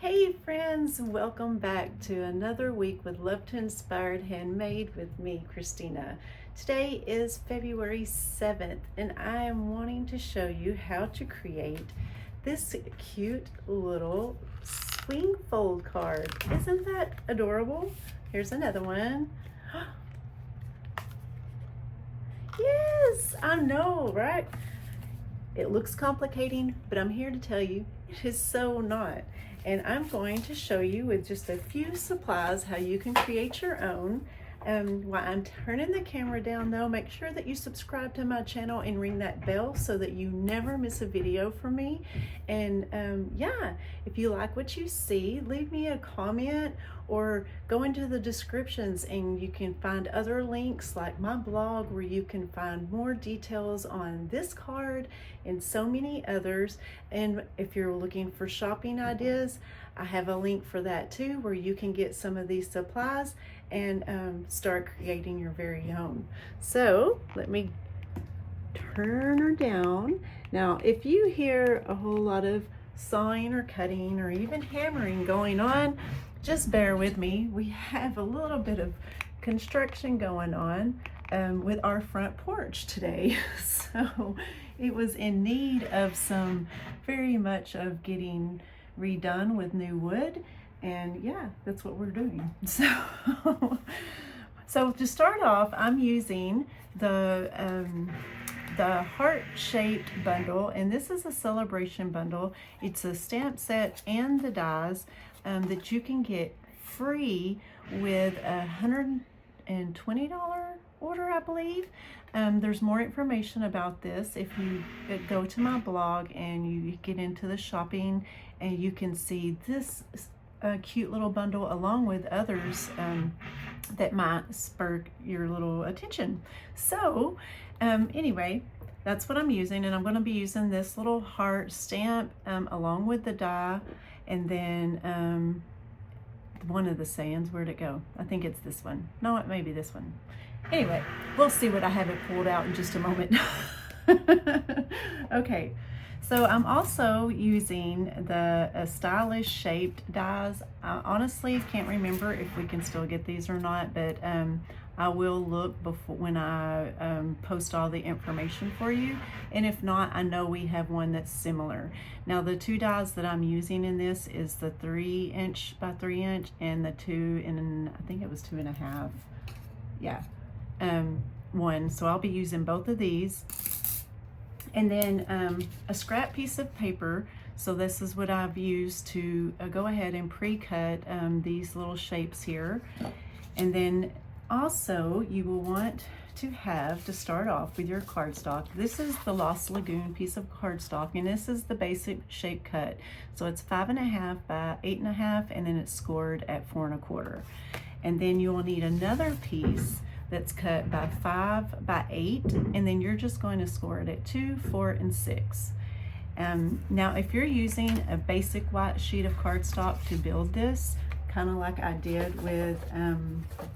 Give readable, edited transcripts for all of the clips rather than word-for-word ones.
Hey friends, welcome back to another week with Love to Inspired Handmade with me, Christina. Today is February 7th and I am wanting to show you how to create this cute little swing fold card. Isn't that adorable? Here's another one. Yes, I know, right? It looks complicating, but I'm here to tell you it is so not. And I'm going to show you with just a few supplies how you can create your own. While I'm turning the camera down though, make sure that you subscribe to my channel and ring that bell so that you never miss a video from me. And yeah, if you like what you see, leave me a comment or go into the descriptions and you can find other links like my blog where you can find more details on this card and so many others. And if you're looking for shopping ideas, I have a link for that too, where you can get some of these supplies and start creating your very own. So let me turn her down. Now, if you hear a whole lot of sawing or cutting or even hammering going on, just bear with me. We have a little bit of construction going on with our front porch today. So it was in need of some very much of getting redone with new wood, and yeah, that's what we're doing. So to start off, I'm using the heart-shaped bundle, and this is a celebration bundle. It's a stamp set and the dies that you can get free with $120 order, I believe. There's more information about this if you go to my blog and you get into the shopping, and you can see this cute little bundle along with others that might spur your little attention. So anyway, that's what I'm using, and I'm going to be using this little heart stamp along with the die, and then one of the sands. Where'd it go? I think it's this one. No, it may be this one. Anyway, we'll see what I have it pulled out in just a moment. Okay, so I'm also using the stylish shaped dies. I honestly can't remember if we can still get these or not, but I will look before when I post all the information for you, and if not, I know we have one that's similar. Now the two dies that I'm using in this is the 3" by 3" and the 2 and I think it was 2.5, yeah, one. So I'll be using both of these, and then a scrap piece of paper. So this is what I've used to go ahead and pre-cut these little shapes here. And then also you will want to have, to start off with your cardstock, this is the Lost Lagoon piece of cardstock, and this is the basic shape cut. So it's 5.5 by 8.5, and then it's scored at 4 1/4. And then you will need another piece that's cut by 5 by 8, and then you're just going to score it at 2, 4, and 6. Now if you're using a basic white sheet of cardstock to build this, kind of like I did with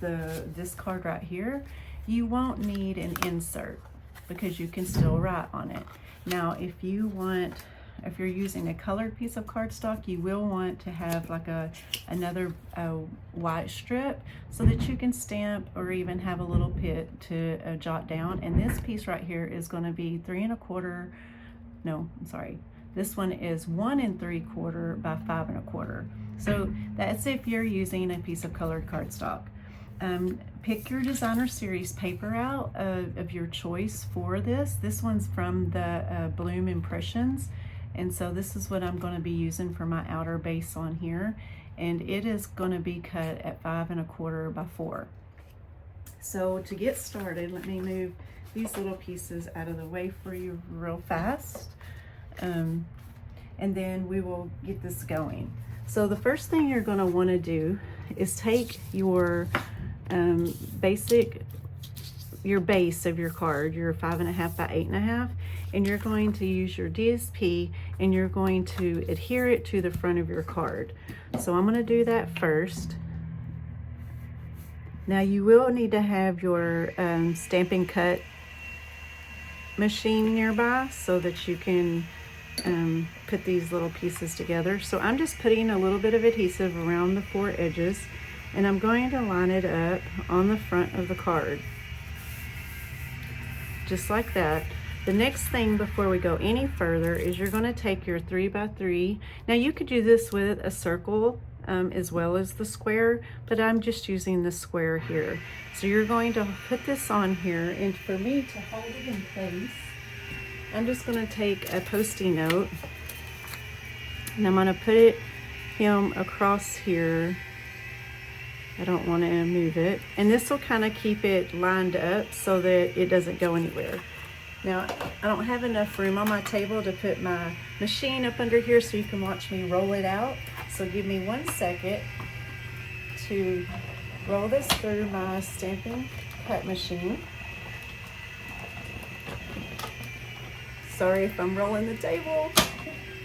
this card right here, you won't need an insert because you can still write on it. Now if you're using a colored piece of cardstock, you will want to have like another white strip so that you can stamp or even have a little pit to jot down. And this piece right here is going to be 3 1/4, no, I'm sorry, this one is 1 3/4 by 5 1/4. So that's if you're using a piece of colored cardstock. Pick your designer series paper out of your choice for this. This one's from the Bloom Impressions, and so this is what I'm going to be using for my outer base on here, and it is going to be cut at 5 1/4 by 4. So to get started, let me move these little pieces out of the way for you real fast, and then we will get this going. So the first thing you're going to want to do is take your base of your card, your 5.5 by 8.5, and you're going to use your DSP, and you're going to adhere it to the front of your card. So I'm going to do that first. Now you will need to have your Stampin' Cut machine nearby so that you can put these little pieces together. So I'm just putting a little bit of adhesive around the 4 edges, and I'm going to line it up on the front of the card. Just like that. The next thing before we go any further is you're going to take your 3x3. Now you could do this with a circle as well as the square, but I'm just using the square here. So you're going to put this on here, and for me to hold it in place, I'm just going to take a Post-it note and I'm going to put him across here. I don't want to move it, and this will kind of keep it lined up so that it doesn't go anywhere. Now, I don't have enough room on my table to put my machine up under here so you can watch me roll it out. So give me 1 second to roll this through my Stampin' Cut machine. Sorry if I'm rolling the table.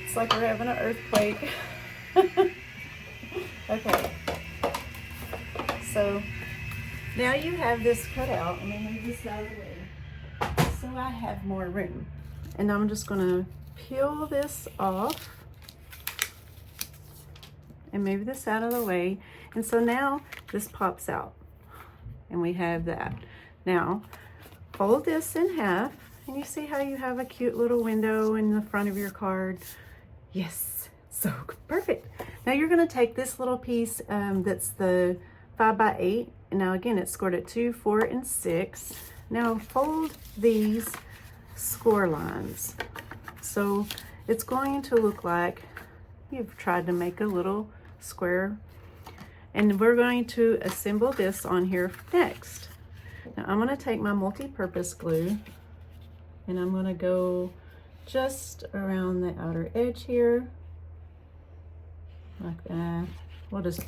It's like we're having an earthquake. Okay. So now you have this cut out. Let me move this out of the way so I have more room. And I'm just gonna peel this off and move this out of the way. And so now this pops out and we have that. Now fold this in half, and you see how you have a cute little window in the front of your card. Yes, so perfect. Now you're gonna take this little piece that's the 5x8, and now again it's scored at 2, 4, and 6. Now fold these score lines. So it's going to look like you've tried to make a little square, and we're going to assemble this on here next. Now I'm going to take my multi-purpose glue and I'm going to go just around the outer edge here like that. We'll just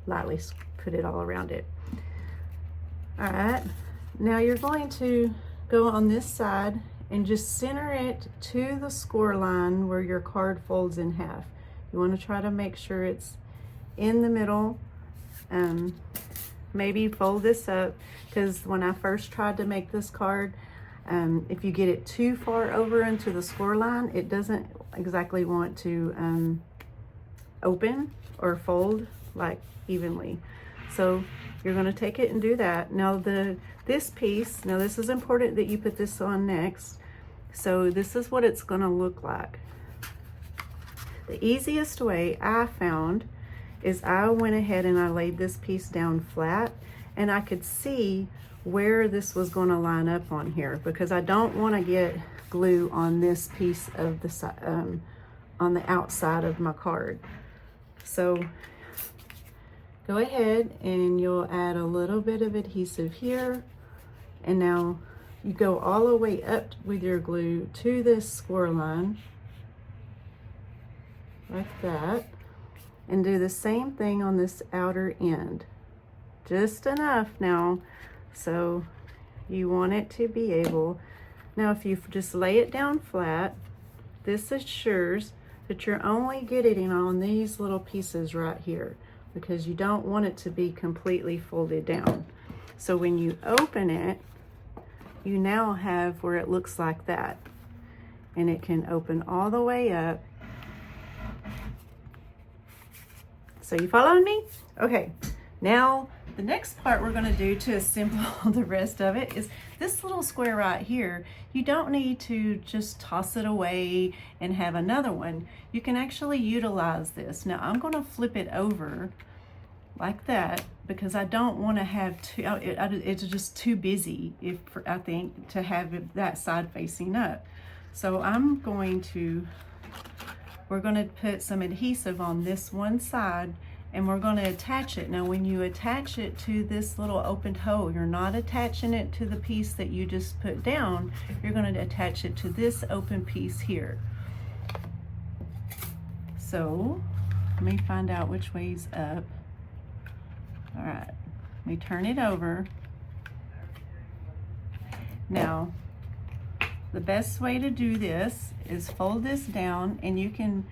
lightly put it all around it. All right, now you're going to go on this side and just center it to the score line where your card folds in half. You want to try to make sure it's in the middle. Maybe fold this up, because when I first tried to make this card, if you get it too far over into the score line, it doesn't exactly want to open or fold like evenly. So you're going to take it and do that. Now this piece, now this is important that you put this on next. So this is what it's going to look like. The easiest way I found is I went ahead and I laid this piece down flat, and I could see where this was going to line up on here, because I don't want to get glue on this piece of the on the outside of my card. So go ahead and you'll add a little bit of adhesive here, and now you go all the way up with your glue to this score line like that, and do the same thing on this outer end, just enough now so you want it to be able. Now if you just lay it down flat, this assures that you're only getting on these little pieces right here, because you don't want it to be completely folded down. So when you open it, you now have where it looks like that, and it can open all the way up. So you following me? Okay, now the next part we're going to do to assemble the rest of it is this little square right here. You don't need to just toss it away and have another one. You can actually utilize this. Now I'm going to flip it over like that, because I don't want to have it's just too busy, I think, to have that side facing up. So we're going to put some adhesive on this one side, and we're going to attach it. Now when you attach it to this little opened hole, you're not attaching it to the piece that you just put down, you're going to attach it to this open piece here. So let me find out which way's up. All right, let me turn it over. Now, the best way to do this is fold this down, and you can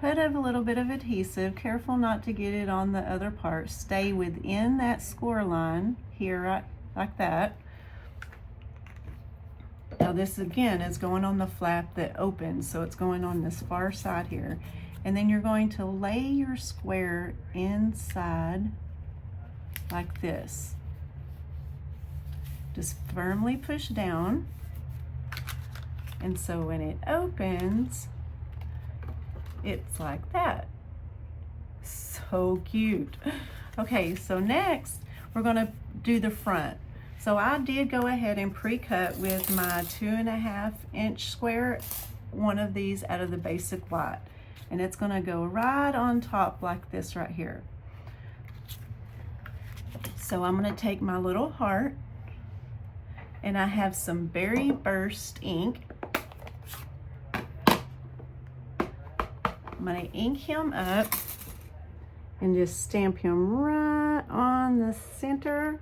put a little bit of adhesive, careful not to get it on the other part, stay within that score line here, right like that. Now this again is going on the flap that opens, so it's going on this far side here. And then you're going to lay your square inside like this. Just firmly push down. And so when it opens, it's like that. So cute. Okay, so next we're gonna do the front. So I did go ahead and pre-cut with my 2.5 inch square, one of these out of the basic white. And it's gonna go right on top like this right here. So I'm gonna take my little heart, and I have some Berry Burst ink. I'm gonna ink him up and just stamp him right on the center,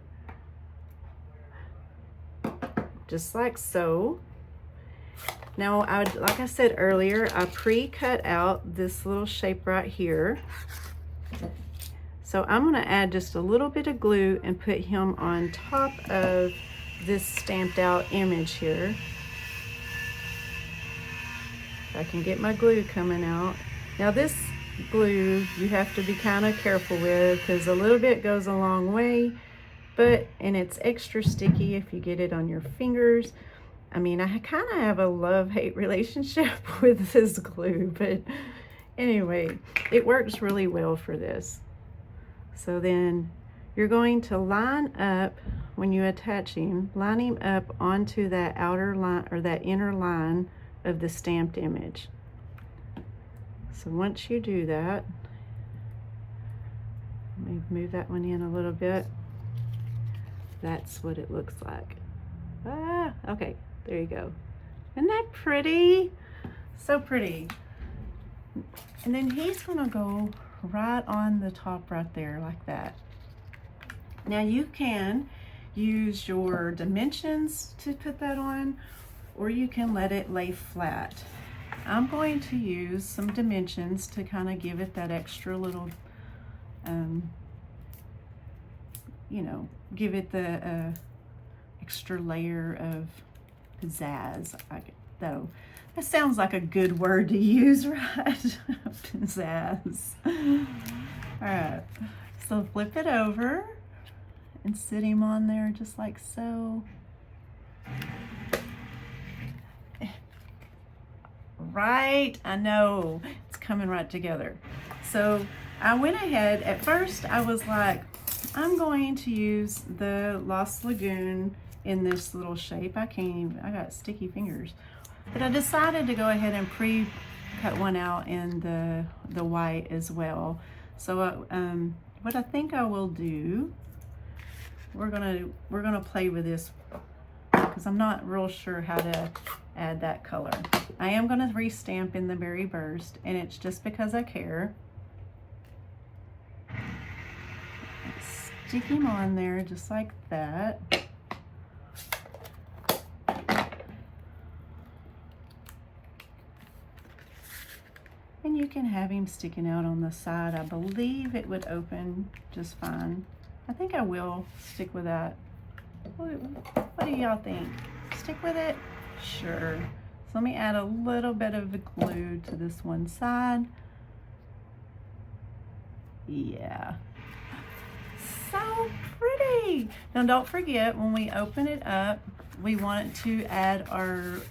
just like so. Now, like I said earlier, I pre-cut out this little shape right here. So I'm gonna add just a little bit of glue and put him on top of this stamped out image here. If I can get my glue coming out. Now this glue you have to be kind of careful with, because a little bit goes a long way, and it's extra sticky if you get it on your fingers. I mean, I kind of have a love-hate relationship with this glue, but anyway, it works really well for this. So then you're going to line up, when you attach him, line him up onto that outer line or that inner line of the stamped image. So once you do that, let me move that one in a little bit. That's what it looks like. Ah, okay, there you go. Isn't that pretty? So pretty. And then he's gonna go right on the top right there like that. Now you can use your dimensions to put that on, or you can let it lay flat. I'm going to use some dimensions to kind of give it that extra little, you know, give it the extra layer of pizzazz. Though that sounds like a good word to use, right? Pizzazz. All right, so flip it over and sit him on there just like so. Right, I know, it's coming right together. So I went ahead, at first I was like, I'm going to use the Lost Lagoon in this little shape. I got sticky fingers. But I decided to go ahead and pre-cut one out in the white as well. So what I think I will do, we're gonna play with this because I'm not real sure how to add that color. I am gonna restamp in the Berry Burst, and it's just because I care. Stick him on there just like that. And you can have him sticking out on the side. I believe it would open just fine. I think I will stick with that. What do y'all think? Stick with it? Sure. So let me add a little bit of the glue to this one side. Yeah. So pretty. Now don't forget, when we open it up, we want to add our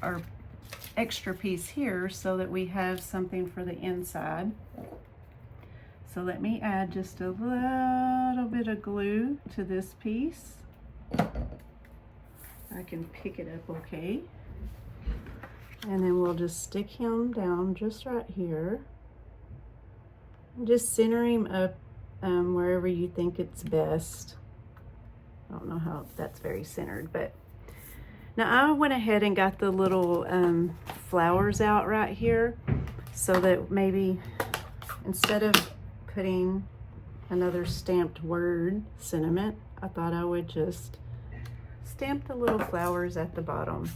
extra piece here so that we have something for the inside. So let me add just a little bit of glue to this piece. I can pick it up okay. And then we'll just stick him down just right here. Just center him up wherever you think it's best. I don't know how that's very centered, but now I went ahead and got the little flowers out right here so that maybe instead of putting another stamped word, sentiment, I thought I would just stamp the little flowers at the bottom.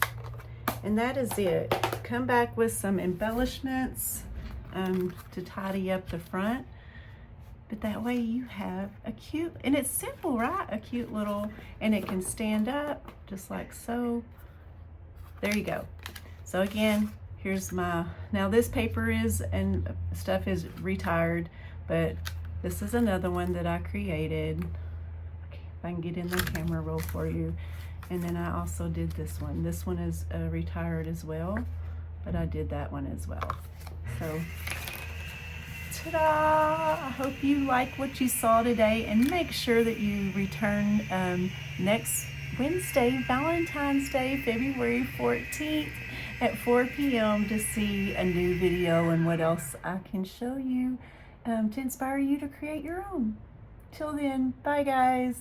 And that is it. Come back with some embellishments to tidy up the front. But that way you have a cute, and it's simple, right? A cute little, and it can stand up just like so. there you go. So again, here's my, now this paper is, and stuff is retired, but this is another one that I created. Okay, if I can get in the camera roll for you. And then I also did this one. This one is retired as well, but I did that one as well. So, ta-da! I hope you like what you saw today, and make sure that you return next Wednesday, Valentine's Day, February 14th at 4 p.m. to see a new video and what else I can show you to inspire you to create your own. Till then, bye guys.